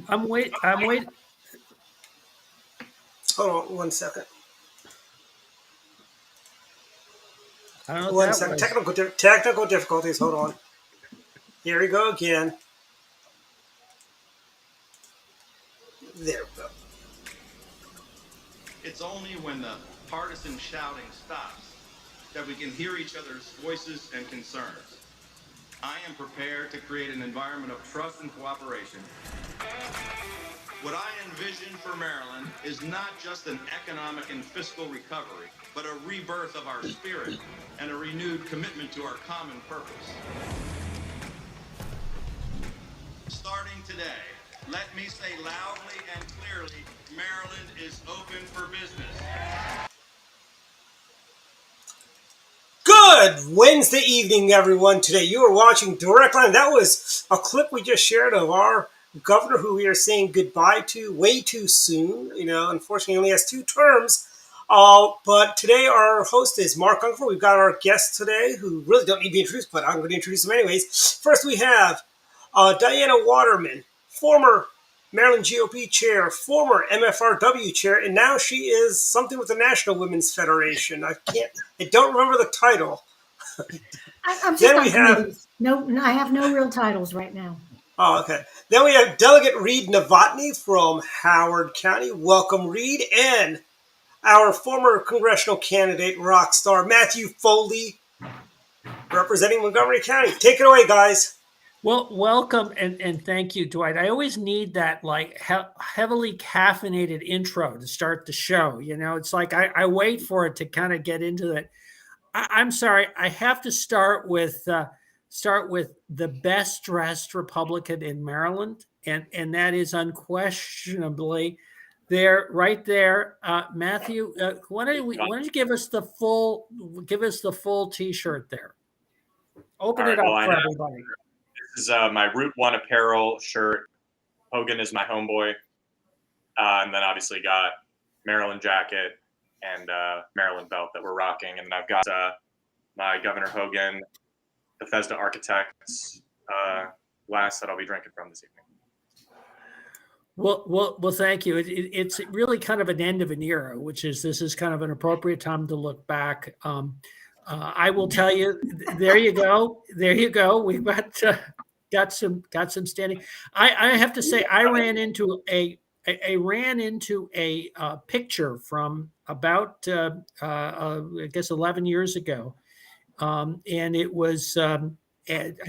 I'm wait. I'm wait. Hold on 1 second. I don't know what One that second. was. Technical difficulties. Hold on. Here we go again. There we go. It's only when the partisan shouting stops that we can hear each other's voices and concerns. I am prepared to create an environment of trust and cooperation. What I envision for Maryland is not just an economic and fiscal recovery, but a rebirth of our spirit and a renewed commitment to our common purpose. Starting today, let me say loudly and clearly, Maryland is open for business. Good Wednesday evening, everyone. Today you are watching Direct Line. That was a clip we just shared of our governor who we are saying goodbye to way too soon. Unfortunately, he only has 2 terms. But today our host is Mark Uncle. We've got our guest today who really don't need to be introduced, but I'm going to introduce him anyways. First, we have Diana Waterman, former Maryland GOP chair, former MFRW chair, and now she is something with the National Women's Federation. I don't remember the title. I'm just on committees. No, I have no real titles right now. Oh, okay. Then we have Delegate Reed Novotny from Howard County. Welcome, Reed. And our former congressional candidate, rock star Matthew Foley, representing Montgomery County. Take it away, guys. Well, welcome and thank you, Dwight. I always need that heavily caffeinated intro to start the show. It's like I wait for it to kind of get into it. I'm sorry, I have to start with the best dressed Republican in Maryland, and that is unquestionably right there, Matthew. Why don't you give us the full T-shirt there? Open it up for everybody. This is my Route 1 apparel shirt. Hogan is my homeboy. And then obviously got Maryland jacket and Maryland belt that we're rocking. And then I've got my Governor Hogan, Bethesda Architects glass that I'll be drinking from this evening. Well, thank you. It's really kind of an end of an era, this is kind of an appropriate time to look back. I will tell you, there you go. We've got some standing. I have to say, I ran into a picture from about I guess 11 years ago, and it was I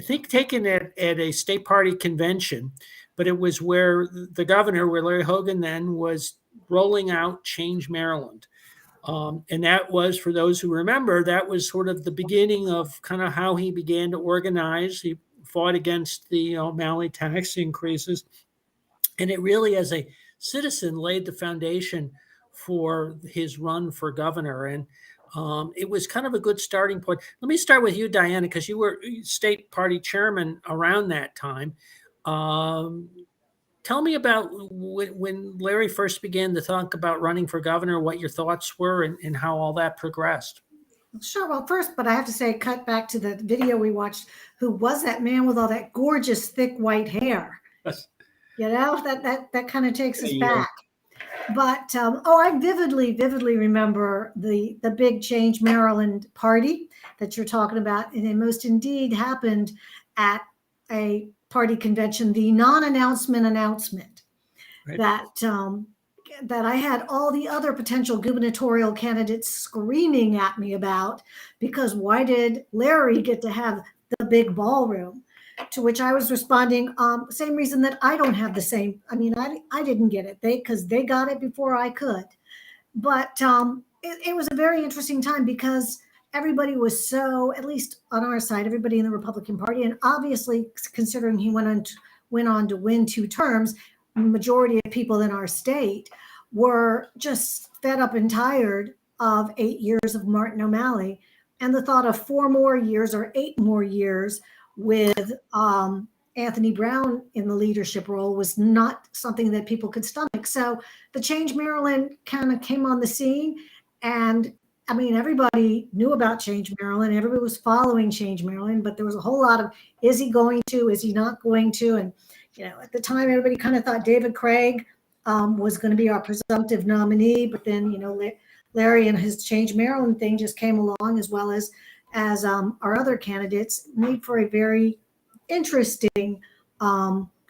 think taken at a state party convention, but it was where Larry Hogan then was rolling out Change Maryland. And that was, for those who remember, that was sort of the beginning of kind of how he began to organize. He fought against the O'Malley tax increases. And it really, as a citizen, laid the foundation for his run for governor. And it was kind of a good starting point. Let me start with you, Diana, because you were state party chairman around that time. Tell me about when Larry first began to talk about running for governor, what your thoughts were and how all that progressed. Sure. Well, first, but I have to say, cut back to the video we watched. Who was that man with all that gorgeous, thick white hair? Yes. That kind of takes us back. But I vividly remember the big Change Maryland party that you're talking about, and it most indeed happened at a party convention, the non-announcement announcement, right, that I had all the other potential gubernatorial candidates screaming at me about, because why did Larry get to have the big ballroom? To which I was responding, same reason that I don't have the same. I mean, I didn't get it, because they got it before I could. But it was a very interesting time, because everybody was so, at least on our side, everybody in the Republican Party, and obviously considering he went on to win 2 terms, the majority of people in our state were just fed up and tired of 8 years of Martin O'Malley, and the thought of 4 more years or 8 more years with Anthony Brown in the leadership role was not something that people could stomach. So the Change Maryland kind of came on the scene, and I mean, everybody knew about Change Maryland. Everybody was following Change Maryland, but there was a whole lot of, is he going to, is he not going to? And At the time, everybody kind of thought David Craig was going to be our presumptive nominee, but then, Larry and his Change Maryland thing just came along, as well as our other candidates, made for a very interesting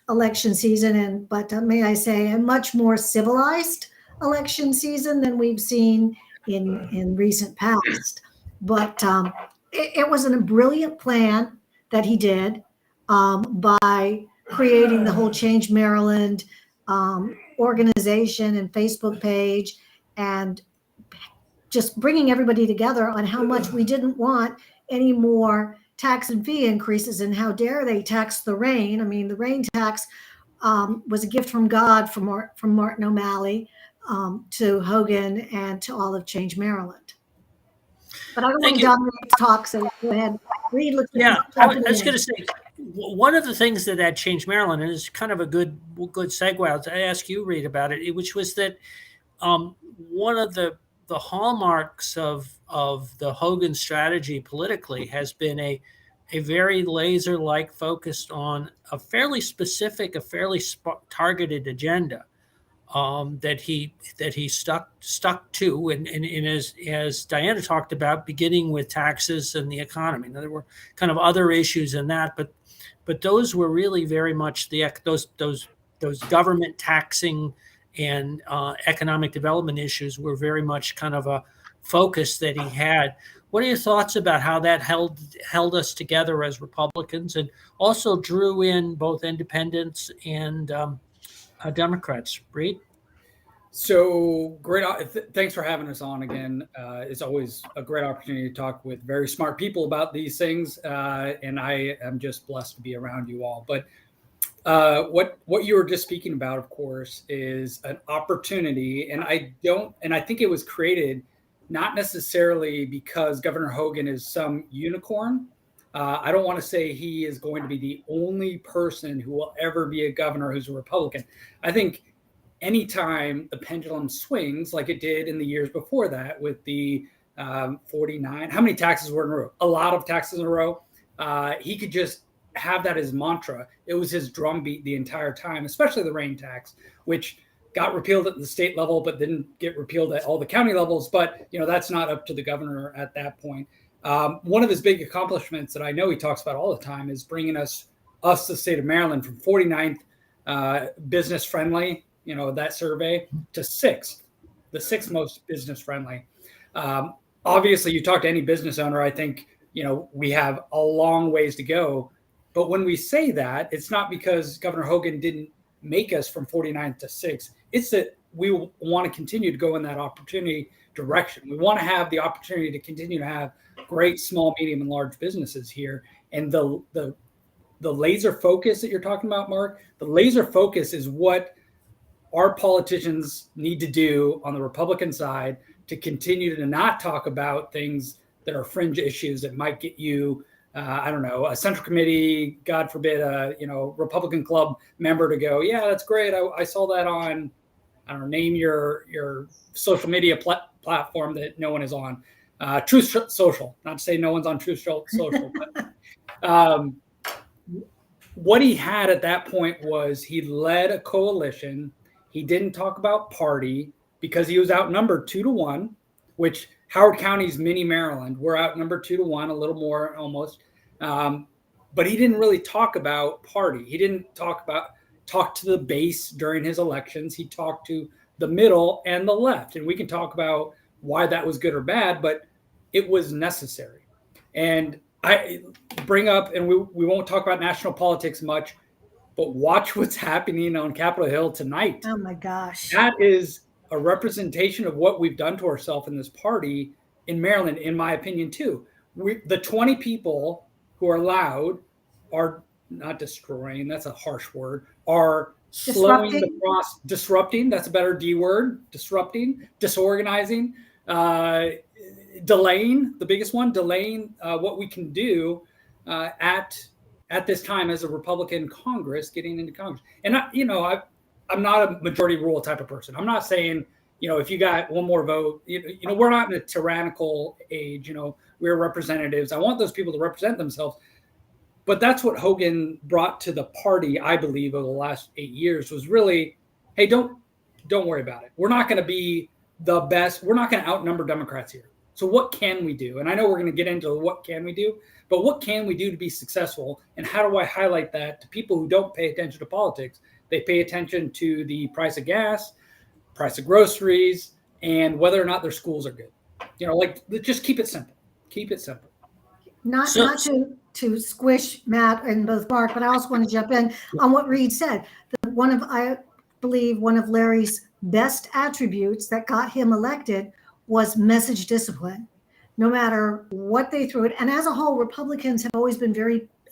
election season, but may I say, a much more civilized election season than we've seen in recent past. But it was a brilliant plan that he did by creating the whole Change Maryland organization and Facebook page, and just bringing everybody together on how much we didn't want any more tax and fee increases, and how dare they tax the rain. I mean, the rain tax was a gift from God from Martin O'Malley to Hogan and to all of Change Maryland. But I don't want to dominate the talk, so go ahead. Reed, I was going to say, one of the things that changed Maryland, and it's kind of a good segue. I ask you, Reed, about it, which was that one of the hallmarks of the Hogan strategy politically has been a very laser-like focused on a fairly specific, fairly targeted agenda that he stuck to, and as Diana talked about, beginning with taxes and the economy. Now, there were kind of other issues in that, but those were really very much those government taxing and economic development issues were very much kind of a focus that he had. What are your thoughts about how that held us together as Republicans, and also drew in both independents and Democrats? Reed? So great. Thanks for having us on again. It's always a great opportunity to talk with very smart people about these things. And I am just blessed to be around you all. But what you were just speaking about, of course, is an opportunity. And I think it was created not necessarily because Governor Hogan is some unicorn. I don't want to say he is going to be the only person who will ever be a governor who's a Republican. I think anytime the pendulum swings, like it did in the years before that with the 49, how many taxes were in a row? A lot of taxes in a row. He could just have that as mantra. It was his drumbeat the entire time, especially the rain tax, which got repealed at the state level, but didn't get repealed at all the county levels. But, that's not up to the governor at that point. One of his big accomplishments that I know he talks about all the time is bringing us, the state of Maryland, from 49th business friendly, that survey, to 6th, the 6th most business friendly. Obviously, you talk to any business owner, I think, we have a long ways to go. But when we say that, it's not because Governor Hogan didn't make us from 49th to 6th. It's that we want to continue to go in that opportunity direction. We want to have the opportunity to continue to have great small, medium, and large businesses here. And the laser focus that you're talking about, Mark, the laser focus is what our politicians need to do on the Republican side to continue to not talk about things that are fringe issues that might get you, a central committee, God forbid, Republican club member to go, yeah, that's great. I saw that on, name your social media platform that no one is on. Truth Social, not to say no one's on Truth Social, but what he had at that point was he led a coalition. He didn't talk about party because he was outnumbered 2-1, which Howard County's mini Maryland, we're outnumbered 2-1, a little more almost. But he didn't really talk about party. He didn't talk to the base during his elections. He talked to the middle and the left. And we can talk about why that was good or bad, but it was necessary. And I bring up, and we won't talk about national politics much, but watch what's happening on Capitol Hill tonight. Oh my gosh. That is a representation of what we've done to ourselves in this party in Maryland, in my opinion, too. The 20 people who are loud are not destroying, that's a harsh word, are slowing the process, disrupting, that's a better D word, disrupting, disorganizing, delaying, the biggest one, delaying what we can do at this time as a Republican Congress getting into Congress. And I'm not a majority rule type of person. I'm not saying, if you got one more vote, we're not in a tyrannical age, we're representatives. I want those people to represent themselves. But that's what Hogan brought to the party, I believe, over the last 8 years was really, hey, don't worry about it. We're not going to be the best. We're not going to outnumber Democrats here. So what can we do? And I know we're going to get into what can we do, but what can we do to be successful? And how do I highlight that to people who don't pay attention to politics? They pay attention to the price of gas, price of groceries, and whether or not their schools are good. Like just keep it simple. Keep it simple. Not to squish Matt and both Mark, but I also want to jump in on what Reed said. I believe one of Larry's best attributes that got him elected was message discipline. No matter what they threw it, and as a whole, Republicans have always been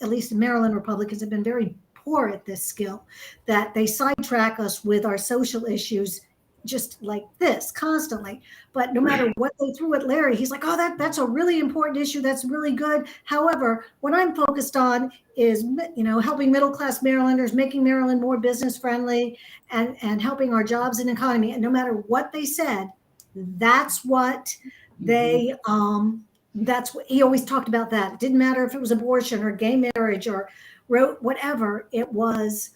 at least in Maryland, Republicans have been very poor at this skill, that they sidetrack us with our social issues just like this constantly. But no matter what they threw at Larry, he's like, oh, that's a really important issue. That's really good. However, what I'm focused on is, helping middle-class Marylanders, making Maryland more business friendly and helping our jobs and economy. And no matter what they said, that's what that's what he always talked about. That it didn't matter if it was abortion or gay marriage or whatever, it was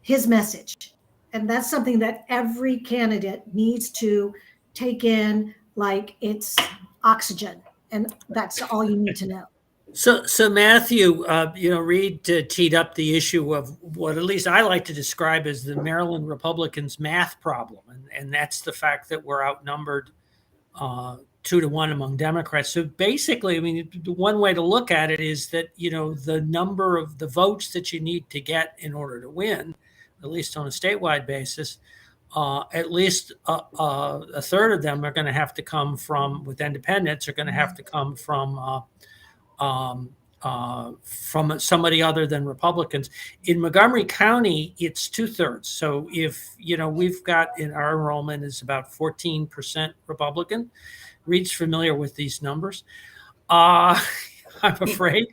his message. And that's something that every candidate needs to take in like it's oxygen. And that's all you need to know. So Matthew, Reed teed up the issue of what at least I like to describe as the Maryland Republicans' math problem. And that's the fact that we're outnumbered 2-1 among Democrats. So basically, I mean, one way to look at it is that, the number of the votes that you need to get in order to win, at least on a statewide basis, at least a third of them are going to have to come with independents, are going to have to come from somebody other than Republicans. In Montgomery County, it's 2/3. So if, we've got in our enrollment is about 14% Republican. Reed's familiar with these numbers. I'm afraid.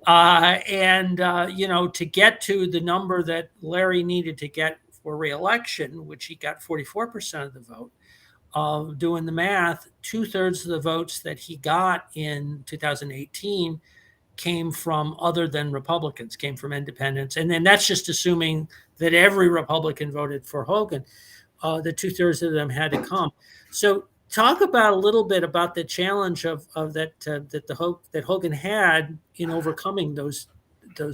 To get to the number that Larry needed to get for re-election, which he got 44% of the vote, doing the math, 2/3 of the votes that he got in 2018 came from other than Republicans, came from independents. And then that's just assuming that every Republican voted for Hogan. The 2/3 of them had to come. So talk about a little bit about the challenge of that Hogan had in overcoming those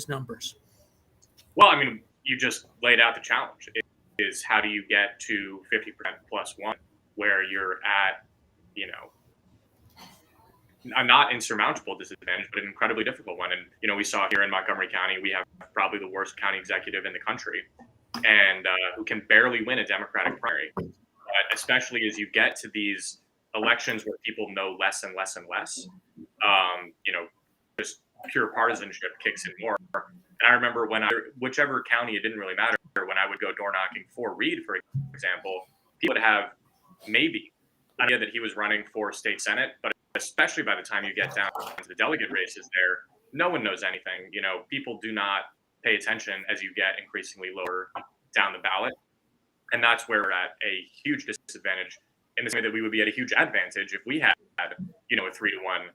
numbers. Well, I mean, you just laid out the challenge. It is how do you get to 50% plus one, where you're at, a not insurmountable disadvantage, but an incredibly difficult one. And we saw here in Montgomery County, we have probably the worst county executive in the country, and who can barely win a Democratic primary. Especially as you get to these elections where people know less and less and less, just pure partisanship kicks in more. And I remember whichever county, it didn't really matter, when I would go door knocking for Reed, for example, people would have maybe an idea that he was running for state senate, but especially by the time you get down to the delegate races there, no one knows anything. People do not pay attention as you get increasingly lower down the ballot. And that's where we're at a huge disadvantage, in the same way that we would be at a huge advantage if we had, a 3-1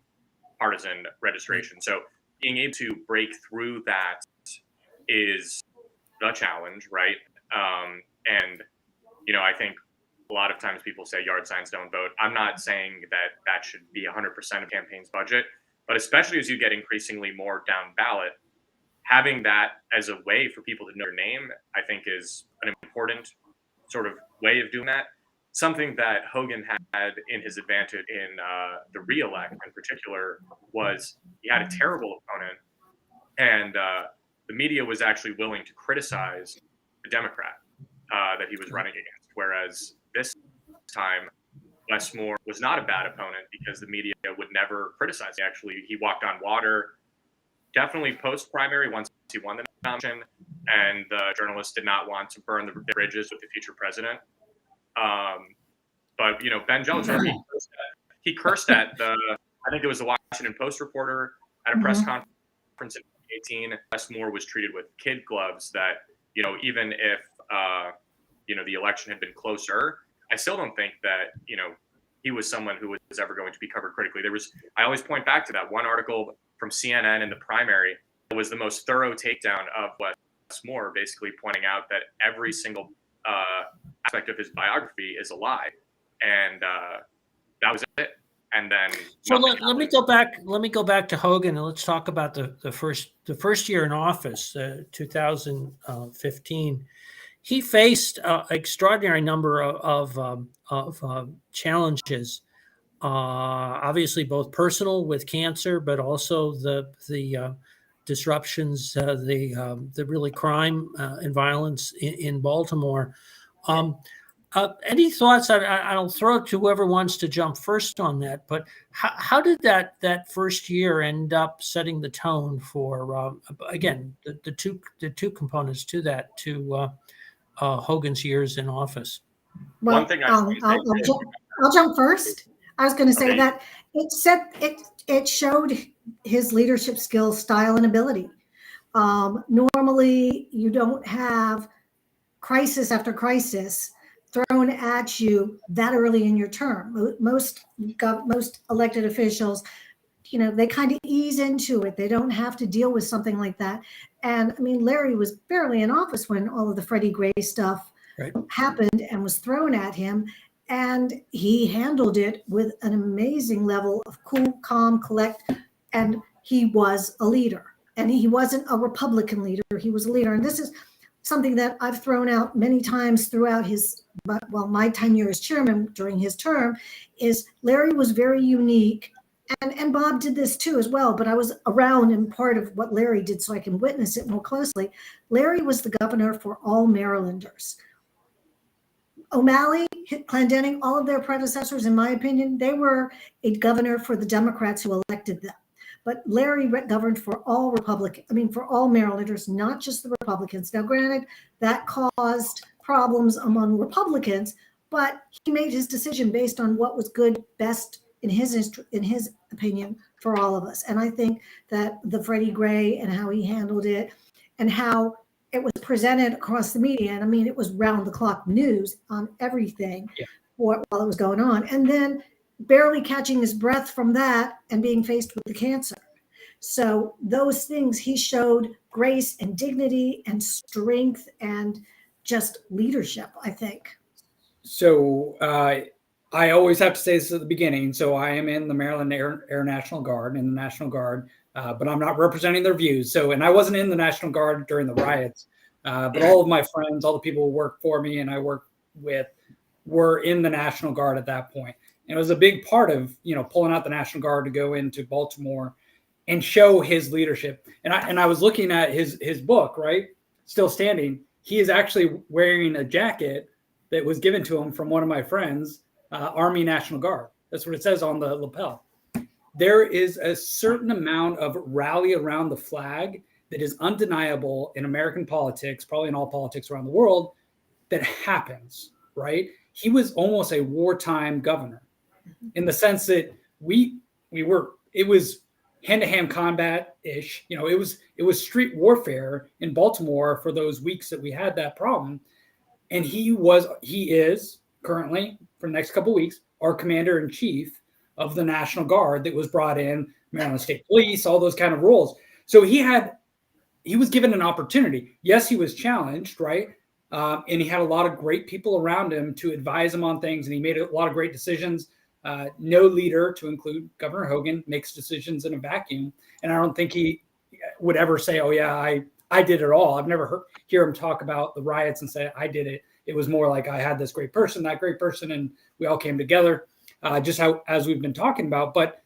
partisan registration. So being able to break through that is the challenge, right? I think a lot of times people say yard signs don't vote. I'm not saying that should be 100% of campaign's budget, but especially as you get increasingly more down ballot, having that as a way for people to know your name, I think is an important sort of way of doing that. Something that Hogan had in his advantage in the re-elect in particular was he had a terrible opponent, and the media was actually willing to criticize the Democrat that he was running against. Whereas this time, Westmore was not a bad opponent because the media would never criticize him. Actually, he walked on water, definitely post-primary once he won the nomination, and the journalists did not want to burn the bridges with the future president. But Ben Jeller, he cursed at I think it was the Washington Post reporter at a press conference in 2018. Westmore was treated with kid gloves that, even if, the election had been closer, I still don't think that, he was someone who was ever going to be covered critically. I always point back to that one article from CNN in the primary. It was the most thorough takedown of Wes Moore, basically pointing out that every single aspect of his biography is a lie, and that was it. And then so let me go back. Let me go back to Hogan, and let's talk about the first year in office, 2015. He faced an extraordinary number of challenges. Obviously, both personal with cancer, but also the disruptions, the really crime and violence in Baltimore. Any thoughts? I'll throw it to whoever wants to jump first on that. But how did that first year end up setting the tone for again the two components to that, to Hogan's years in office? Well, One thing I'll jump first. I was going to say that it showed his leadership skills, style, and ability. Normally, you don't have crisis after crisis thrown at you that early in your term. Most elected officials, they kind of ease into it. They don't have to deal with something like that. And I mean, Larry was barely in office when all of the Freddie Gray stuff happened and was thrown at him. And he handled it with an amazing level of cool, calm, collect. And he was a leader. And he wasn't a Republican leader. He was a leader. And this is something that I've thrown out many times throughout my tenure as chairman during his term, is Larry was very unique. And Bob did this too as well, but I was around and part of what Larry did so I can witness it more closely. Larry was the governor for all Marylanders. O'Malley, Clendenning, all of their predecessors, in my opinion, they were a governor for the Democrats who elected them. But Larry governed for all for all Marylanders, not just the Republicans. Now, granted, that caused problems among Republicans, but he made his decision based on what was good, best in his opinion for all of us. And I think that the Freddie Gray and how he handled it and how it was presented across the media, and I mean, it was round the clock news on everything while it was going on. And then barely catching his breath from that and being faced with the cancer. So those things, he showed grace and dignity and strength and just leadership, I think. So I always have to say this at the beginning. So I am in the Maryland Air National Guard, in the National Guard, but I'm not representing their views. So, and I wasn't in the National Guard during the riots, but all of my friends, all the people who work for me and I work with were in the National Guard at that point. And it was a big part of, pulling out the National Guard to go into Baltimore and show his leadership. And I was looking at his book, right? Still Standing. He is actually wearing a jacket that was given to him from one of my friends, Army National Guard. That's what it says on the lapel. There is a certain amount of rally around the flag that is undeniable in American politics, probably in all politics around the world, that happens, right? He was almost a wartime governor in the sense that it was hand-to-hand combat-ish. It was street warfare in Baltimore for those weeks that we had that problem. And he is currently, for the next couple of weeks, our commander-in-chief of the National Guard that was brought in, Maryland State Police, all those kind of roles. So he was given an opportunity. Yes, he was challenged, right? And he had a lot of great people around him to advise him on things, and he made a lot of great decisions. No leader, to include Governor Hogan, makes decisions in a vacuum. And I don't think he would ever say, oh, yeah, I did it all. I've never hear him talk about the riots and say, I did it. It was more like I had this great person, that great person, and we all came together, just as we've been talking about. But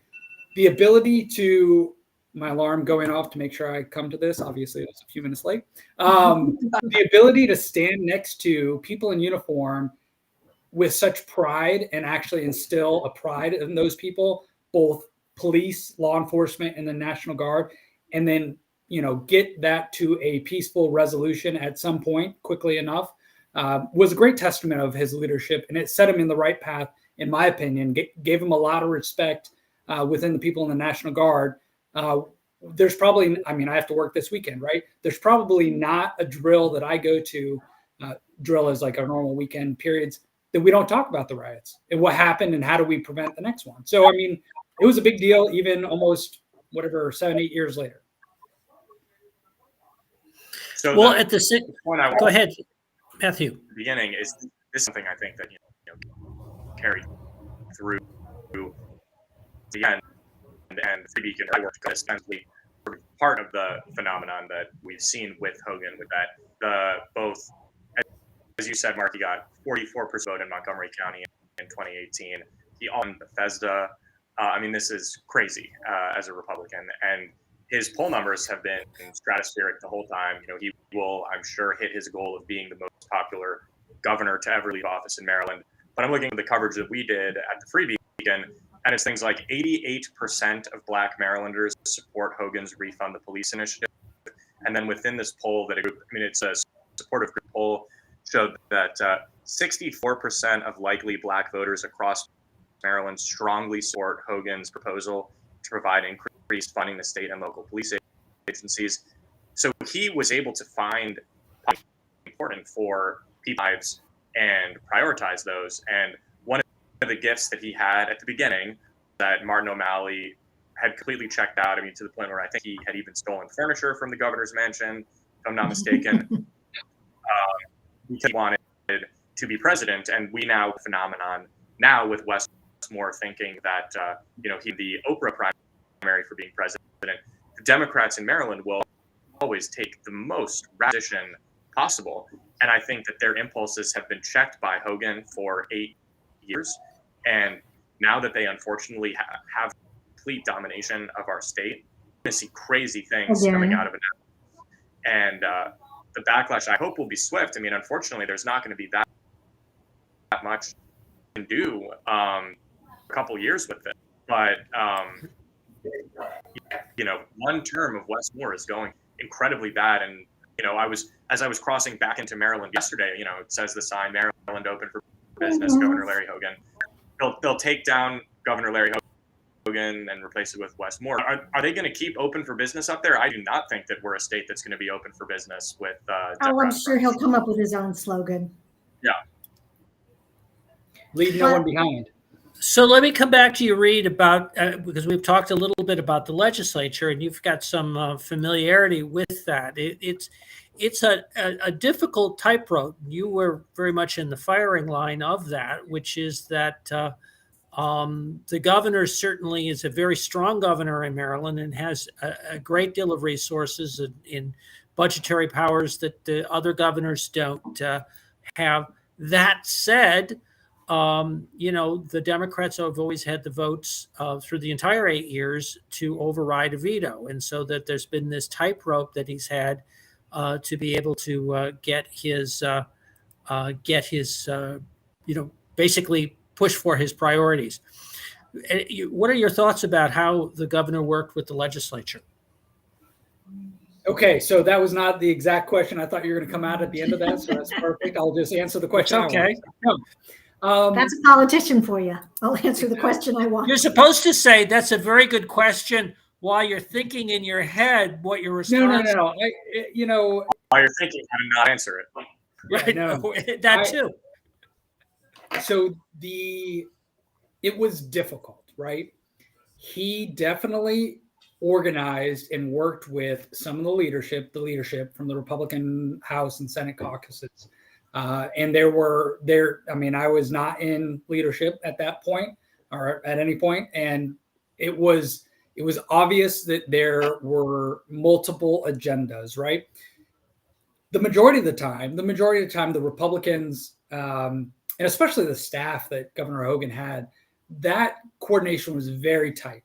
the ability to, my alarm going off to make sure I come to this, obviously it was a few minutes late. The ability to stand next to people in uniform with such pride and actually instill a pride in those people, both police, law enforcement, and the National Guard, and then, get that to a peaceful resolution at some point quickly enough, was a great testament of his leadership. And it set him in the right path, in my opinion, gave him a lot of respect within the people in the National Guard. There's probably, I have to work this weekend, right? There's probably not a drill that I go to, drill is like our normal weekend periods, that we don't talk about the riots and what happened and how do we prevent the next one. So, it was a big deal, even almost, whatever, 7-8 years later. So Well, the at the point I go ahead, Matthew. at the beginning is this is something I think that carried through the end, and Free Beacon I worked essentially part of the phenomenon that we've seen with Hogan, with that both, as you said, Mark, he got 44% vote in Montgomery County in 2018. He won Bethesda. I mean, this is crazy as a Republican, and his poll numbers have been stratospheric the whole time. He will, I'm sure, hit his goal of being the most popular governor to ever leave office in Maryland. But I'm looking at the coverage that we did at the Free Beacon, and it's things like 88% of Black Marylanders support Hogan's Refund the Police initiative. And then within this poll, it's a supportive group poll, showed that 64% of likely Black voters across Maryland strongly support Hogan's proposal to provide increased funding to state and local police agencies. So he was able to find important for people's lives and prioritize those. And one of the gifts that he had at the beginning that Martin O'Malley had completely checked out, to the point where I think he had even stolen furniture from the governor's mansion, if I'm not mistaken, because he wanted to be president. And we now have a phenomenon now with Westmore thinking that, he the Oprah primary for being president. The Democrats in Maryland will always take the most position possible. And I think that their impulses have been checked by Hogan for 8 years. And now that they unfortunately have complete domination of our state, we're going to see crazy things coming out of it. And the backlash, I hope, will be swift. Unfortunately, there's not going to be that much to do a couple years with it. But, one term of Westmore is going incredibly bad. And, as I was crossing back into Maryland yesterday, it says the sign, Maryland open for business, Governor Larry Hogan. They'll take down Governor Larry Hogan and replace it with Westmore. Are they going to keep open for business up there? I do not think that we're a state that's going to be open for business with I'm sure he'll come up with his own slogan. Yeah. Leave no one behind. So let me come back to you, Reed, about because we've talked a little bit about the legislature, and you've got some familiarity with that. It's a difficult tightrope. You were very much in the firing line of that, which is that the governor certainly is a very strong governor in Maryland and has a great deal of resources in budgetary powers that the other governors don't have. That said, the Democrats have always had the votes through the entire 8 years to override a veto. And so that there's been this tightrope that he's had to be able to get his basically push for his priorities. What are your thoughts about how the governor worked with the legislature? Okay, so that was not the exact question I thought you were going to come out at the end of that, so that's perfect. I'll just answer the question. Okay. That's a politician for you. I'll answer the question I want. You're supposed to say that's a very good question while you're thinking in your head what your response. No. While you're thinking how to not answer it. Right. No, that too. So it was difficult, right? He definitely organized and worked with some of the leadership from the Republican House and Senate caucuses. And I was not in leadership at that point or at any point. And it was obvious that there were multiple agendas, right? The majority of the time, the Republicans, and especially the staff that Governor Hogan had, that coordination was very tight.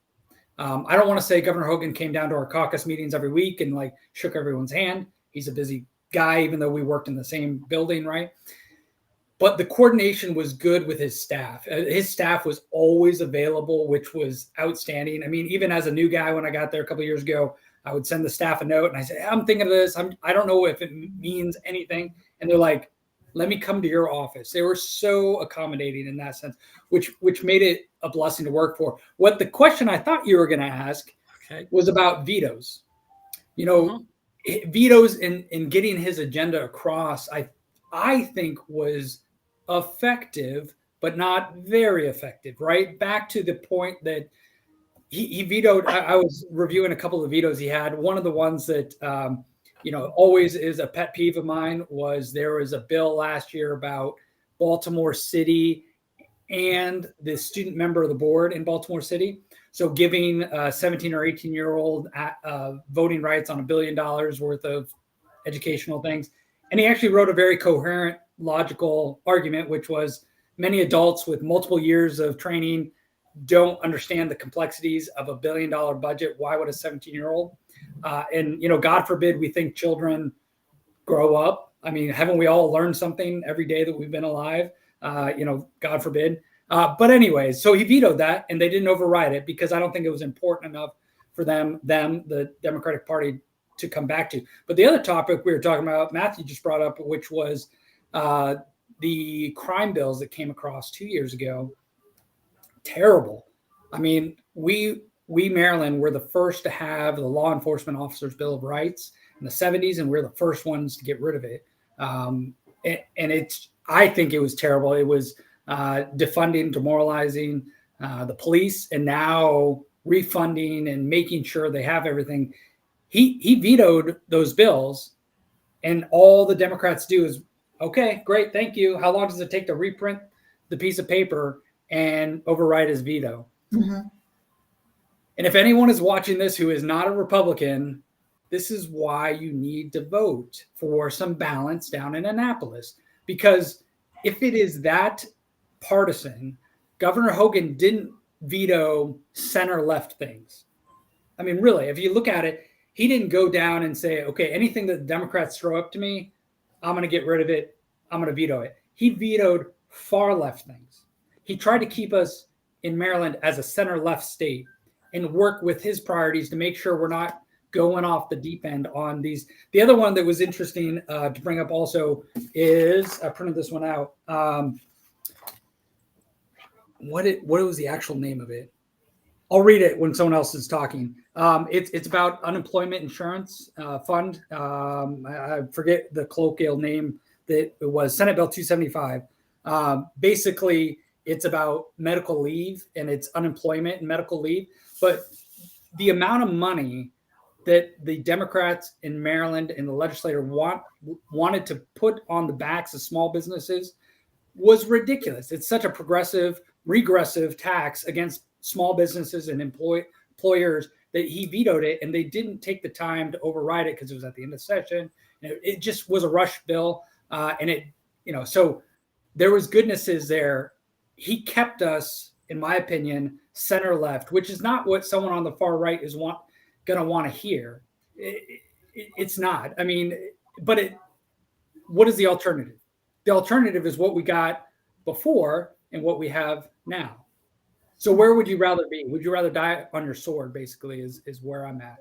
I don't want to say Governor Hogan came down to our caucus meetings every week and shook everyone's hand. He's a busy guy, even though we worked in the same building, right? But the coordination was good with his staff. His staff was always available, which was outstanding. Even as a new guy, when I got there a couple of years ago, I would send the staff a note and I say, I'm thinking of this. I don't know if it means anything. And they're like, let me come to your office. They were so accommodating in that sense, which made it a blessing to work for. What the question I thought you were going to ask was about vetoes. Vetoes in getting his agenda across, I think was effective, but not very effective, right? Back to the point that he vetoed. I was reviewing a couple of vetoes he had. One of the ones that always is a pet peeve of mine was there was a bill last year about Baltimore City and the student member of the board in Baltimore City. So giving a 17 or 18-year-old voting rights on $1 billion worth of educational things. And he actually wrote a very coherent, logical argument, which was many adults with multiple years of training don't understand the complexities of $1 billion budget. Why would a 17-year-old? And God forbid we think children grow up. I mean, haven't we all learned something every day that we've been alive? God forbid. But anyway, so he vetoed that, and they didn't override it because I don't think it was important enough for them, the Democratic Party, to come back to. But the other topic we were talking about, Matthew just brought up, which was the crime bills that came across 2 years ago. Terrible. I mean, we Maryland were the first to have the Law Enforcement Officers Bill of Rights in the 70s, and we're the first ones to get rid of it. I think it was terrible. It was defunding, demoralizing the police, and now refunding and making sure they have everything. He vetoed those bills, and all the Democrats do is, okay, great, thank you. How long does it take to reprint the piece of paper and override his veto? Mm-hmm. And if anyone is watching this who is not a Republican, this is why you need to vote for some balance down in Annapolis. Because if it is that partisan, Governor Hogan didn't veto center-left things. I mean, really, if you look at it, he didn't go down and say, okay, anything that the Democrats throw up to me, I'm going to get rid of it. I'm going to veto it. He vetoed far-left things. He tried to keep us in Maryland as a center-left state and work with his priorities to make sure we're not going off the deep end on these. The other one that was interesting to bring up also is, I printed this one out. What was the actual name of it? I'll read it when someone else is talking. It's about unemployment insurance fund. I forget the colloquial name that it was, Senate Bill 275. Basically, it's about medical leave, and it's unemployment and medical leave. But the amount of money that the Democrats in Maryland and the legislature wanted to put on the backs of small businesses was ridiculous. It's such a regressive tax against small businesses and employers that he vetoed it, and they didn't take the time to override it because it was at the end of the session. It just was a rush bill, so there was goodnesses there. He kept us, in my opinion, center left, which is not what someone on the far right is going to want to hear. It's not. I mean, but what is the alternative? The alternative is what we got before and what we have now. So where would you rather be? Would you rather die on your sword, basically, is where I'm at.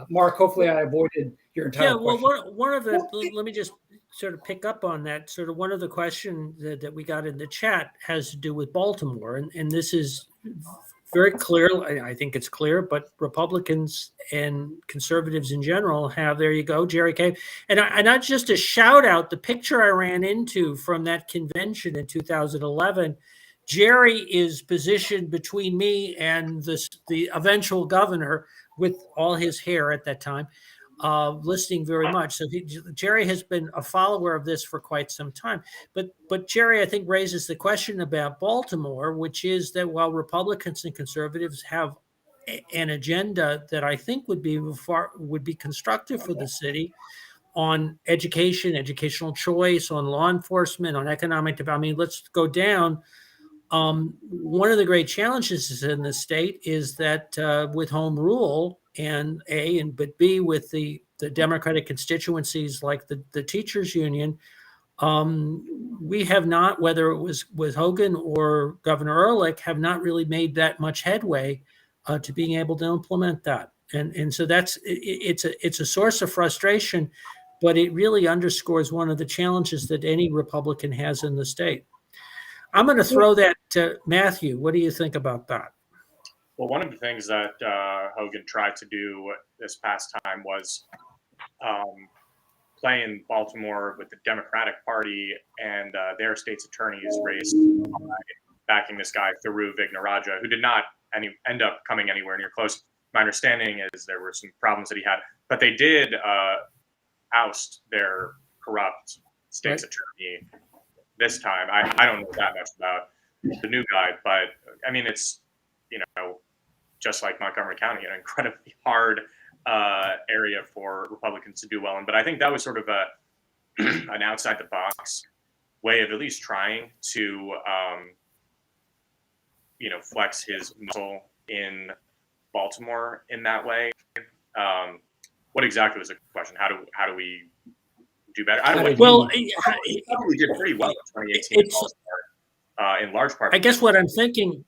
Mark, hopefully I avoided your entire question. Well, one of the, let me just sort of pick up on that. Sort of one of the questions that we got in the chat has to do with Baltimore. And this is very clear. I think it's clear, but Republicans and conservatives in general have, there you go, Jerry Cave. And not just a shout out, the picture I ran into from that convention in 2011, Jerry is positioned between me and the eventual governor with all his hair at that time, listening very much. So Jerry has been a follower of this for quite some time. But Jerry, I think, raises the question about Baltimore, which is that while Republicans and conservatives have an agenda that I think would be constructive for the city on education, educational choice, on law enforcement, on economic development. I mean, let's go down. One of the great challenges in the state is that with home rule but B, with the Democratic constituencies like the teachers union, we have not, whether it was with Hogan or Governor Ehrlich, have not really made that much headway to being able to implement that. And so it's a source of frustration, but it really underscores one of the challenges that any Republican has in the state. I'm going to throw that to Matthew. What do you think about that? Well, one of the things that Hogan tried to do this past time was play in Baltimore with the Democratic Party and their state's attorney's race by backing this guy, Thiru Vignarajah, who did not end up coming anywhere near close. My understanding is there were some problems that he had, but they did oust their corrupt state's attorney this time. I don't know that much about the new guy, but I mean, it's, just like Montgomery County, an incredibly hard area for Republicans to do well in. But I think that was sort of an outside the box way of at least trying to, flex his muscle in Baltimore in that way. What exactly was the question? How do we do better? Well, he probably did pretty well in 2018 in Baltimore, in large part. I guess what I'm thinking.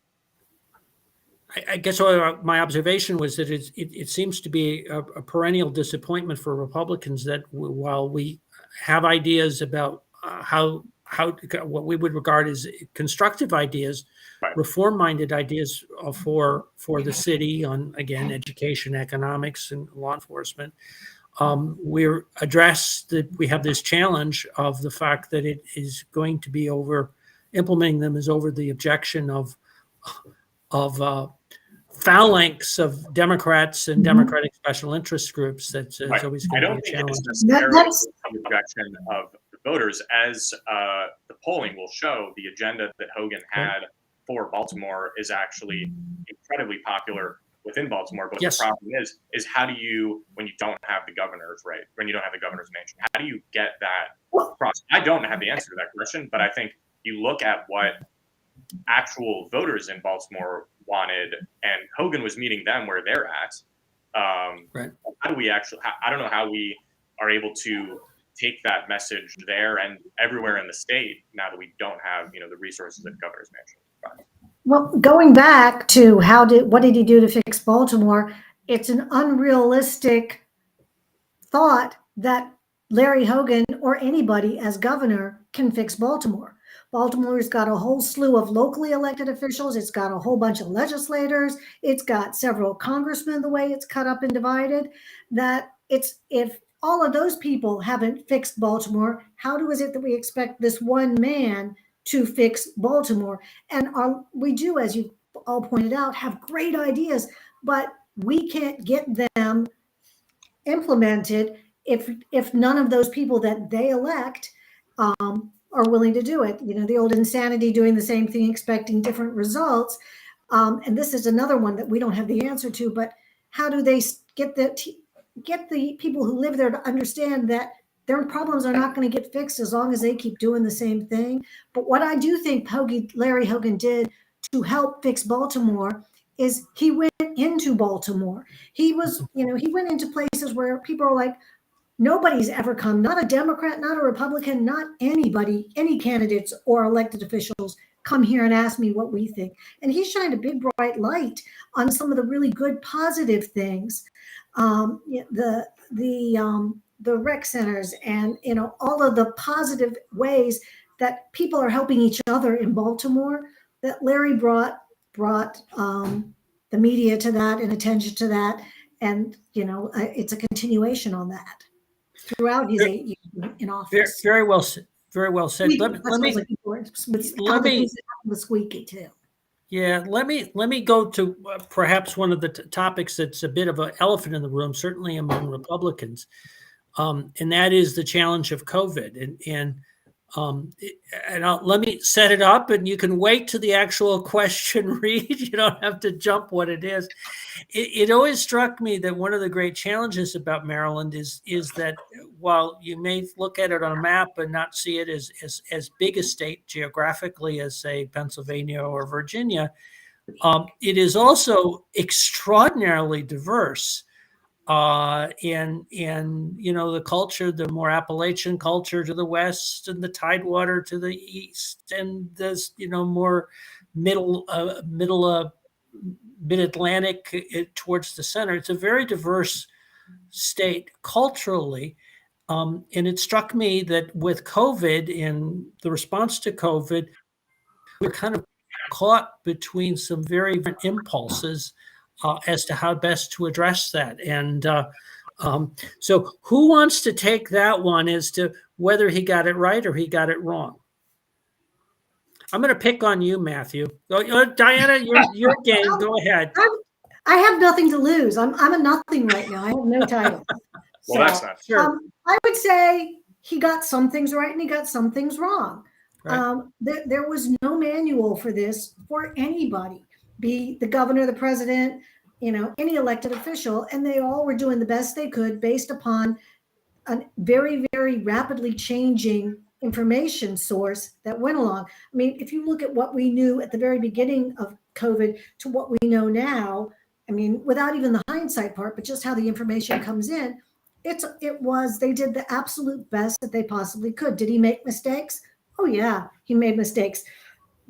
I guess my observation was that it seems to be a perennial disappointment for Republicans that while we have ideas about how what we would regard as constructive ideas, right, reform-minded ideas for the city on, again, education, economics, and law enforcement, we have this challenge of the fact that it is going to be implementing them is over the objection of phalanx of Democrats and Democratic special interest groups. That's always going to be a challenge. It's necessarily an objection of the voters, as the polling will show. The agenda that Hogan had for Baltimore is actually incredibly popular within Baltimore. But the problem is how do you, when you don't have the governor's when you don't have the governor's mansion, how do you get that across? I don't have the answer to that question, but I think you look at what actual voters in Baltimore wanted, and Hogan was meeting them where they're at. How do we actually? I don't know how we are able to take that message there and everywhere in the state now that we don't have the resources that governor's mansion. Well, going back to what did he do to fix Baltimore? It's an unrealistic thought that Larry Hogan or anybody as governor can fix Baltimore. Baltimore's got a whole slew of locally elected officials. It's got a whole bunch of legislators. It's got several congressmen, the way it's cut up and divided, if all of those people haven't fixed Baltimore, how is it that we expect this one man to fix Baltimore? And we do, as you all pointed out, have great ideas, but we can't get them implemented if none of those people that they elect are willing to do it. The old insanity, doing the same thing, expecting different results. And this is another one that we don't have the answer to, but how do they get the people who live there to understand that their problems are not going to get fixed as long as they keep doing the same thing? But what I do think Larry Hogan did to help fix Baltimore is he went into Baltimore. He went into places where people are like, nobody's ever come, not a Democrat, not a Republican, not anybody, any candidates or elected officials come here and ask me what we think. And he shined a big bright light on some of the really good, positive things. The rec centers and, all of the positive ways that people are helping each other in Baltimore, that Larry brought the media to that and attention to that. And, it's a continuation on that throughout his 8 years in office. Very well said. Very well said. Let me the squeaky too. Yeah, let me go to perhaps one of the topics that's a bit of an elephant in the room, certainly among Republicans, and that is the challenge of COVID. Let me set it up, and you can wait to the actual question read. You don't have to jump what it is. It always struck me that one of the great challenges about Maryland is that while you may look at it on a map and not see it as big a state geographically as, say, Pennsylvania or Virginia, it is also extraordinarily diverse. And the culture, the more Appalachian culture to the west, and the Tidewater to the east, and this more mid-Atlantic towards the center. It's a very diverse state culturally, and it struck me that with COVID and the response to COVID, we're kind of caught between some very different impulses as to how best to address that. And so who wants to take that one as to whether he got it right or he got it wrong? I'm going to pick on you, Matthew. Diana, you're game. Go ahead. I have nothing to lose. I'm a nothing right now. I have no title. Well, that's not sure. I would say he got some things right and he got some things wrong. Right. There was no manual for this for anybody, be the governor, the president, any elected official, and they all were doing the best they could based upon a very, very rapidly changing information source that went along. I mean, if you look at what we knew at the very beginning of COVID to what we know now, I mean, without even the hindsight part, but just how the information comes in, they did the absolute best that they possibly could. Did he make mistakes? Oh yeah, he made mistakes.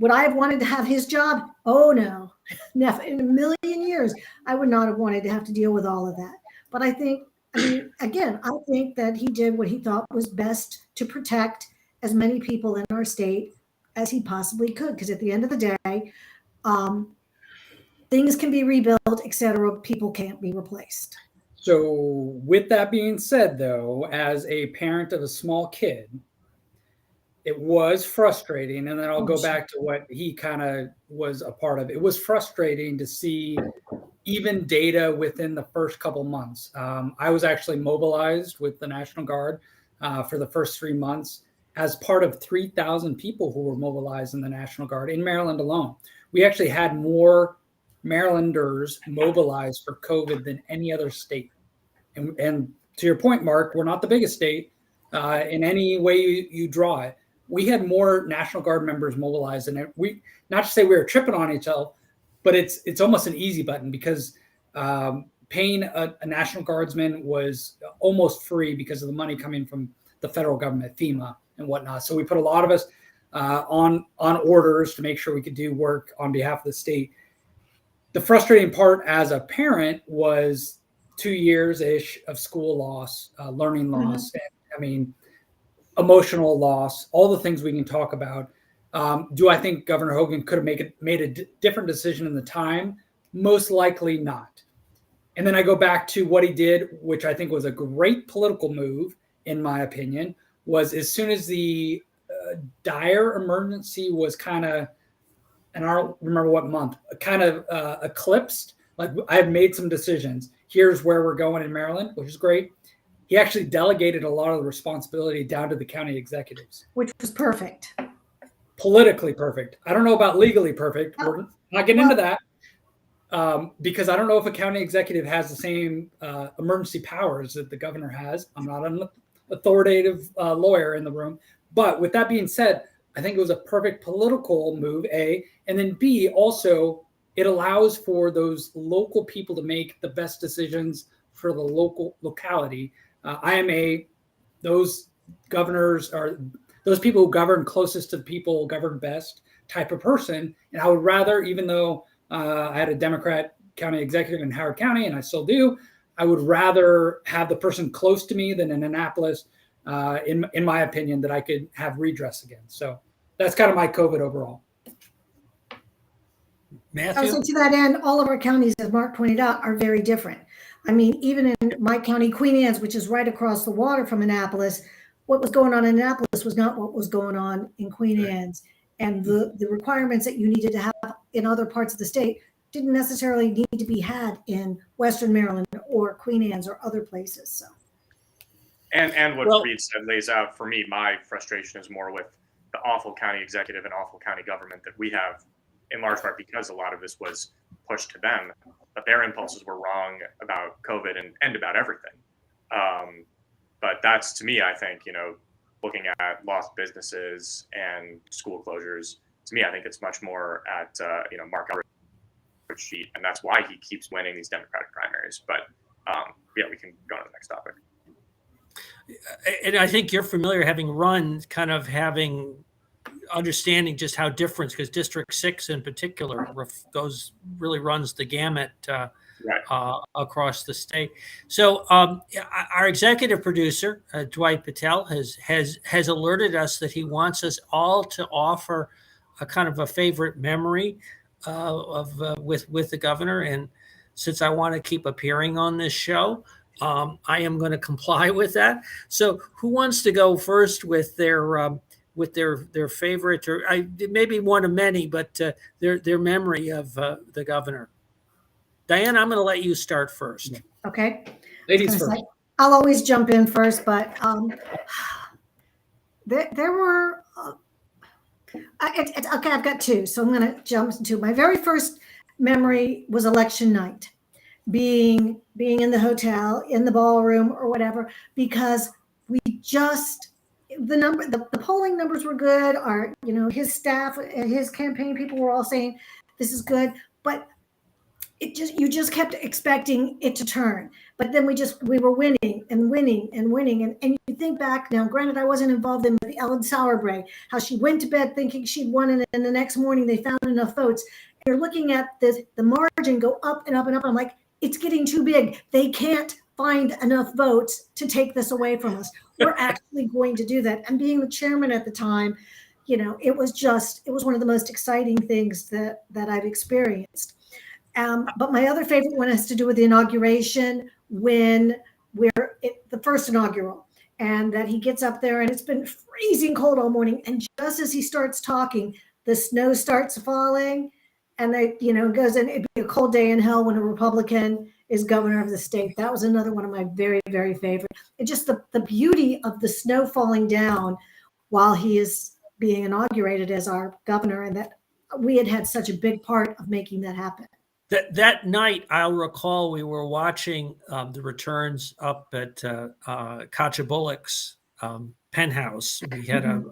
Would I have wanted to have his job? Oh no, never in a million years. I would not have wanted to have to deal with all of that. But I think that he did what he thought was best to protect as many people in our state as he possibly could. Because at the end of the day, things can be rebuilt, etc. People can't be replaced. So with that being said, though, as a parent of a small kid, it was frustrating. And then I'll go back to what he kind of was a part of. It was frustrating to see even data within the first couple months. I was actually mobilized with the National Guard for the first 3 months as part of 3,000 people who were mobilized in the National Guard in Maryland alone. We actually had more Marylanders mobilized for COVID than any other state. And to your point, Mark, we're not the biggest state in any way you draw it. We had more National Guard members mobilized, and we not to say we were tripping on each other, but it's almost an easy button because paying a National Guardsman was almost free because of the money coming from the federal government, FEMA and whatnot. So we put a lot of us on orders to make sure we could do work on behalf of the state. The frustrating part as a parent was 2 years-ish of school loss, learning loss, and, emotional loss, all the things we can talk about. Do I think Governor Hogan could have made a different decision in the time? Most likely not. And then I go back to what he did, which I think was a great political move, in my opinion, was as soon as the dire emergency was kind of, and I don't remember what month, kind of eclipsed, like I had made some decisions. Here's where we're going in Maryland, which is great. He actually delegated a lot of the responsibility down to the county executives. Which was perfect. Politically perfect. I don't know about legally perfect. We're not getting into that because I don't know if a county executive has the same emergency powers that the governor has. I'm not an authoritative lawyer in the room. But with that being said, I think it was a perfect political move, A. And then B, also, it allows for those local people to make the best decisions for the locality. Those governors are those people who govern closest to the people govern best type of person. And I would rather, even though I had a Democrat county executive in Howard County, and I still do, I would rather have the person close to me than in Annapolis, in my opinion, that I could have redress against. So that's kind of my COVID overall. Matthew? So to that end, all of our counties, as Mark pointed out, are very different. I mean, even in my county, Queen Anne's, which is right across the water from Annapolis, what was going on in Annapolis was not what was going on in Queen Anne's. And the requirements that you needed to have in other parts of the state didn't necessarily need to be had in Western Maryland or Queen Anne's or other places. So, and what Reed said lays out for me, my frustration is more with the awful county executive and awful county government that we have, in large part because a lot of this was pushed to them, but their impulses were wrong about COVID and about everything. But that's, to me, I think, looking at lost businesses and school closures, to me, I think it's much more at, Mark Albert's sheet. And that's why he keeps winning these Democratic primaries. But we can go on to the next topic. And I think you're familiar, having run, kind of understanding just how different, because District 6 in particular really runs the gamut across the state. So our executive producer, Dwight Patel, has alerted us that he wants us all to offer a kind of a favorite memory with the governor. And since I want to keep appearing on this show, I am going to comply with that. So who wants to go first with their with their favorite, or maybe one of many, but their memory of the governor. Diane, I'm going to let you start first. Okay. Ladies first. I'll always jump in first, but there were. Okay, I've got two, so I'm going to jump into my very first memory was election night, being in the hotel, in the ballroom, or whatever, because we just the polling numbers were good. Our his staff, his campaign people were all saying this is good, but you just kept expecting it to turn. But then we were winning and winning and winning. And you think back now, granted, I wasn't involved in the Ellen Sauerbrey, how she went to bed thinking she'd won, and the next morning they found enough votes. And you're looking at the margin go up and up and up. I'm like, it's getting too big. They can't find enough votes to take this away from us. We're actually going to do that. And being the chairman at the time, it was one of the most exciting things that I've experienced. But my other favorite one has to do with the inauguration, when the first inaugural, and that he gets up there and it's been freezing cold all morning. And just as he starts talking, the snow starts falling, and they, goes in. It'd be a cold day in hell when a Republican is governor of the state. That was another one of my very, very favorite. It just the beauty of the snow falling down while he is being inaugurated as our governor, and that we had such a big part of making that happen. That night, I'll recall we were watching the returns up at Katja Bullock's penthouse. We had a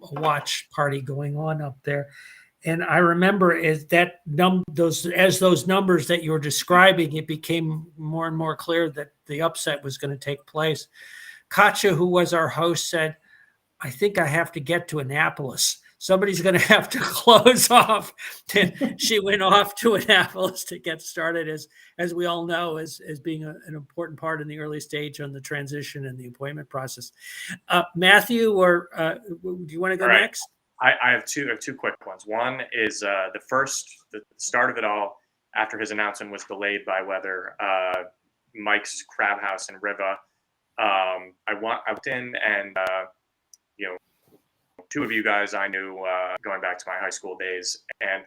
watch party going on up there, and I remember as those numbers that you were describing, it became more and more clear that the upset was going to take place. Katja, who was our host, said, "I think I have to get to Annapolis. Somebody's going to have to close off." And she went off to Annapolis to get started, as we all know, as being an important part in the early stage on the transition and the appointment process. Matthew, or do you want to go next? I have two quick ones. One is the start of it all after his announcement was delayed by weather. Mike's Crab House in Riva. I went in and two of you guys I knew going back to my high school days, and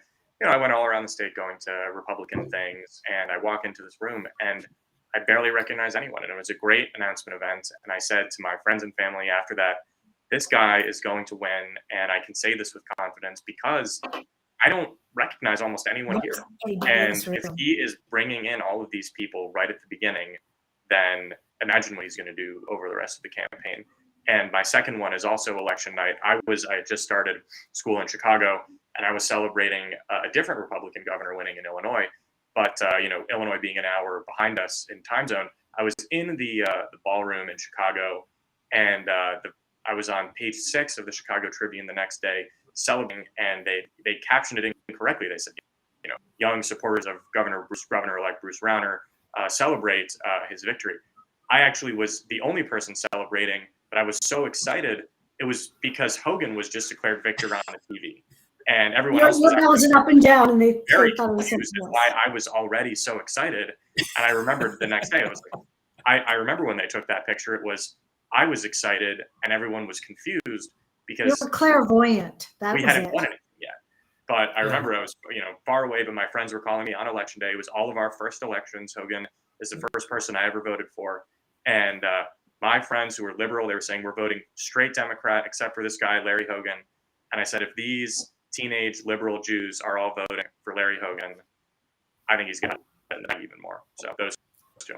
I went all around the state going to Republican things, and I walk into this room and I barely recognize anyone, and it was a great announcement event. And I said to my friends and family after that, this guy is going to win, and I can say this with confidence because I don't recognize almost anyone here. And if he is bringing in all of these people right at the beginning, then imagine what he's going to do over the rest of the campaign. And my second one is also election night. I had just started school in Chicago, and I was celebrating a different Republican governor winning in Illinois. But Illinois being an hour behind us in time zone, I was in the ballroom in Chicago, and I was on page 6 of the Chicago Tribune the next day celebrating, and they captioned it incorrectly. They said, young supporters of Governor-elect Bruce Rauner celebrate his victory. I actually was the only person celebrating, but I was so excited. It was because Hogan was just declared victor on the TV, and everyone else was up and down, and they very thought it was confused as why I was already so excited. And I remembered the next day, I was like, I remember when they took that picture. I was excited, and everyone was confused because you were clairvoyant. We hadn't won anything yet. But I remember I was, far away, but my friends were calling me on election day. It was all of our first elections. Hogan is the first person I ever voted for, and my friends who were liberal, they were saying we're voting straight Democrat, except for this guy, Larry Hogan. And I said, if these teenage liberal Jews are all voting for Larry Hogan, I think he's going to win even more. So those two.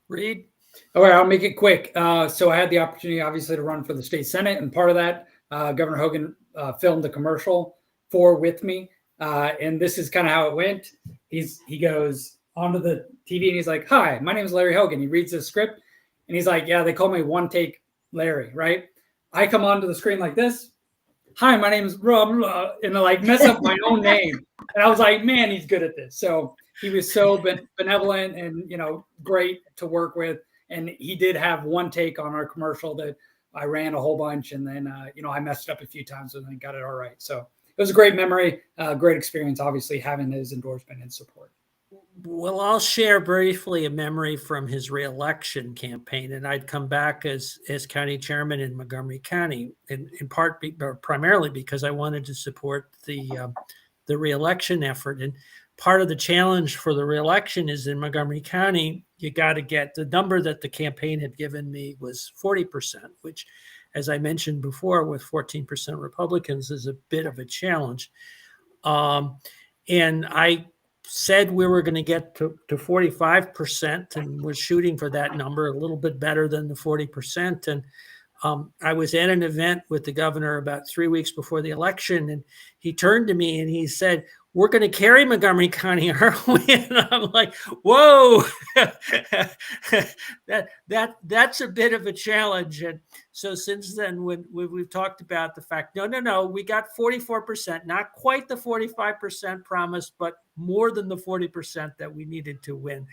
Reed? All right, I'll make it quick. So I had the opportunity, obviously, to run for the state Senate. And part of that, Governor Hogan filmed a commercial with me. And this is kind of how it went. He goes onto the TV and he's like, "Hi, my name is Larry Hogan." He reads the script. And he's like, "Yeah, they call me One Take Larry," right? I come onto the screen like this. "Hi, my name is Rob," and I mess up my own name. And I was like, man, he's good at this. So he was so benevolent and, great to work with. And he did have one take on our commercial that I ran a whole bunch. And then, I messed up a few times and then got it all right. So it was a great memory, great experience, obviously, having his endorsement and support. Well, I'll share briefly a memory from his reelection campaign, and I'd come back as county chairman in Montgomery County, in part, or primarily because I wanted to support the reelection effort. And part of the challenge for the reelection is in Montgomery County, you got to get the number that the campaign had given me was 40%, which, as I mentioned before, with 14% Republicans, is a bit of a challenge. And I said we were going to get to 45% and was shooting for that number, a little bit better than the 40%. And I was at an event with the governor about 3 weeks before the election, and he turned to me and he said, "We're going to carry Montgomery County, aren't we?" And I'm like, "Whoa, that's a bit of a challenge." And so since then, when we've talked about the fact, no, we got 44%, not quite the 45% promised, but more than the 40% that we needed to win.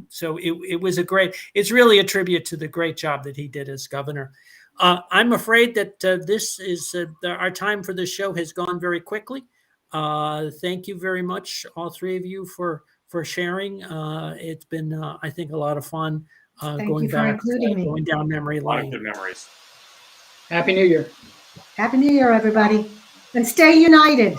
So it was it's really a tribute to the great job that he did as governor. I'm afraid that this is our time for this show has gone very quickly. Thank you very much, all three of you, for sharing. It's been, I think, a lot of fun going down memory A lot of lane. good memories. Happy New Year. Happy New Year, everybody. And stay united.